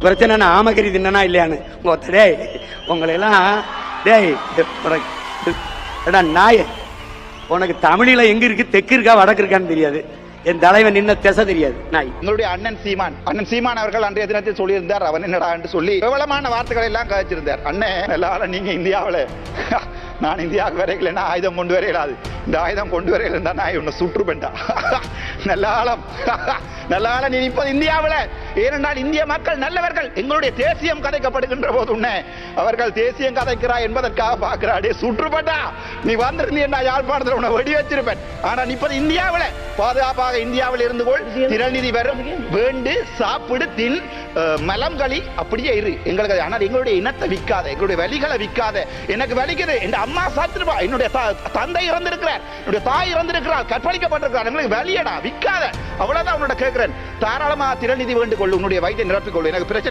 பிரச்சனை நான் ஆமகரி தின்னா இல்லையான்னு டேய் உங்களையெல்லாம் டேய் நாய உனக்கு தமிழில எங்க இருக்கு தெற்கு இருக்கா வடக்கு இருக்கான்னு தெரியாது. என் தலைவன் நின்ன திசை தெரியாது. நாய் எங்களுடைய அண்ணன் சீமான் அவர்கள் அன்றைய தினத்தில் சொல்லியிருந்தார், அவன் என்னடா என்று சொல்லி பிரபலமான வார்த்தைகளை எல்லாம் கழிச்சிருந்தார். அண்ணன் எல்லாரும் நீங்க இந்தியாவில் நான் இந்தியாவுக்கு வரைக்கலன்னா ஆயுதம் கொண்டு வரையலாது, இந்த ஆயுதம் கொண்டு வரையில இருந்தா நான் உன்னை சுற்றுப்பேன்டா. நல்ல ஆழம் நீ இப்போது இந்தியாவில். ஏனென்றால் இந்திய மக்கள் நல்லவர்கள். எங்களுடைய தேசியம் கதைக்கப்படுகின்ற போது உன்னை அவர்கள் தேசியம் கதைக்கிறாய் என்பதற்காக பார்க்கிறாடே சுற்றுப்பட்டா. நீ வந்திருந்தீன்னா யாழ்ப்பாணத்தில் உன்னை வெடி வச்சிருப்பேன். ஆனால் இப்போது இந்தியாவில் பாதுகாப்பாக இந்தியாவில் இருந்து கொள். திரள்நிதி வரும், வேண்டு, சாப்பிடு, தின், மலம்களி, அப்படியே இரு எங்களுக்கு. ஆனால் எங்களுடைய இனத்தை விற்காத, எங்களுடைய வலிகளை விற்காத. எனக்கு வலிக்குது, என் அம்மா சாத்திருப்பா, என்னுடைய தந்தை இறந்திருக்கிறார், என்னுடைய தாய் இறந்திருக்கிறார், கற்பழிக்கப்பட்டிருக்கிறார், எங்களுக்கு வலியடா விற்காத. அவ்வளவுதான் உன்னோட கேட்கிறேன். தாராளமாக திரள்நிதி வேண்டு கொள்ளு, உன்னுடைய வயிற்றை நிரப்பிக் கொள்ளு, எனக்கு பிரச்சனை.